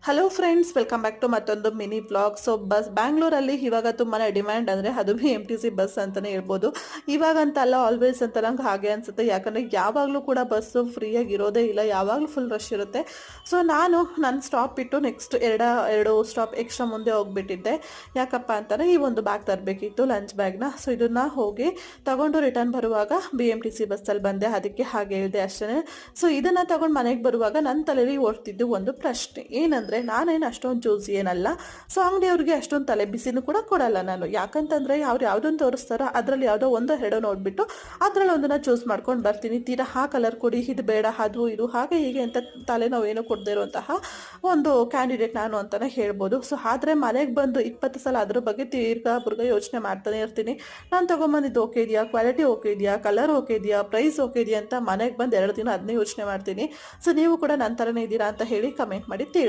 Hello friends, welcome back to ಮತ್ತೊಂದು mini vlog. So ಬ್ಯಾಂಗ್ಳೂರಲ್ಲಿ ಇವಾಗ ತುಂಬಾ ಡಿಮ್ಯಾಂಡ್ ಅಂದರೆ ಅದು BMTC ಬಸ್ ಅಂತಲೇ ಹೇಳ್ಬೋದು. ಇವಾಗಂತಲ್ಲ, ಆಲ್ವೇಸ್ ಅಂತ ನಂಗೆ ಹಾಗೆ ಅನಿಸುತ್ತೆ. ಯಾಕಂದರೆ ಯಾವಾಗಲೂ ಕೂಡ ಬಸ್ಸು ಫ್ರೀಯಾಗಿ ಇರೋದೇ ಇಲ್ಲ, ಯಾವಾಗಲೂ ಫುಲ್ ರಶ್ ಇರುತ್ತೆ. ಸೊ ನಾನು ನನ್ನ ಸ್ಟಾಪ್ ಬಿಟ್ಟು ನೆಕ್ಸ್ಟ್ ಎರಡು ಸ್ಟಾಪ್ ಎಕ್ಸ್ಟ್ರಾ ಮುಂದೆ ಹೋಗ್ಬಿಟ್ಟಿದ್ದೆ. ಯಾಕಪ್ಪ ಅಂತಂದರೆ ಈ ಒಂದು ಬ್ಯಾಗ್ ತರಬೇಕಿತ್ತು, ಲಂಚ್ ಬ್ಯಾಗ್ನ. ಸೊ ಇದನ್ನು ಹೋಗಿ ತಗೊಂಡು ರಿಟರ್ನ್ ಬರುವಾಗ BMTC ಬಸ್ಸಲ್ಲಿ ಬಂದೆ, ಅದಕ್ಕೆ ಹಾಗೆ ಹೇಳಿದೆ ಅಷ್ಟೇ. ಸೊ ಇದನ್ನು ತಗೊಂಡು ಮನೆಗೆ ಬರುವಾಗ ನನ್ನ ತಲೆಯಲ್ಲಿ ಓಡ್ತಿದ್ದು ಒಂದು ಪ್ರಶ್ನೆ ಏನಂದರೆ, ನಾನೇನು ಅಷ್ಟೊಂದು ಚೂಸಿ ಏನಲ್ಲ. ಸೊ ಅಂಗಡಿಯವ್ರಿಗೆ ಅಷ್ಟೊಂದು ತಲೆ ಬಿಸಿನೂ ಕೂಡ ಕೊಡಲ್ಲ ನಾನು. ಯಾಕಂತಂದರೆ ಅವ್ರು ಯಾವುದೊಂದು ತೋರಿಸ್ತಾರೋ ಅದರಲ್ಲಿ ಯಾವುದೋ ಒಂದೋ ಎರಡೋ ನೋಡಿಬಿಟ್ಟು ಅದರಲ್ಲಿ ಒಂದನ್ನು ಚೂಸ್ ಮಾಡ್ಕೊಂಡು ಬರ್ತೀನಿ. ತೀರಾ ಆ ಕಲರ್ ಕೊಡಿ, ಇದು ಬೇಡ, ಅದು ಇದು ಹಾಗೆ ಹೀಗೆ ಅಂತ ತಲೆನೋವು ಏನೂ ಕೊಡದೇ ಇರುವಂತಹ ಒಂದು ಕ್ಯಾಂಡಿಡೇಟ್ ನಾನು ಅಂತಲೇ ಹೇಳ್ಬೋದು. ಸೊ ಆದರೆ ಮನೆಗೆ ಬಂದು 20 ಸಲ ಅದ್ರ ಬಗ್ಗೆ ಬುರ್ಗ ಯೋಚನೆ ಮಾಡ್ತಾನೆ ಇರ್ತೀನಿ. ನಾನು ತೊಗೊಂಬಂದಿದ್ದು ಓಕೆ ಇದೆಯಾ, ಕ್ವಾಲಿಟಿ ಓಕೆ ಇದೆಯಾ, ಕಲರ್ ಓಕೆ ಇದೆಯಾ, ಪ್ರೈಸ್ ಓಕೆ ಇದೆಯಾ ಅಂತ ಮನೆಗೆ ಬಂದು 2 ದಿನ ಅದನ್ನೇ ಯೋಚನೆ ಮಾಡ್ತೀನಿ. ಸೊ ನೀವು ಕೂಡ ನನ್ನ ಥರನೇ ಇದ್ದೀರಾ ಅಂತ ಹೇಳಿ ಕಮೆಂಟ್ ಮಾಡಿ ತಿಳಿಸಿ.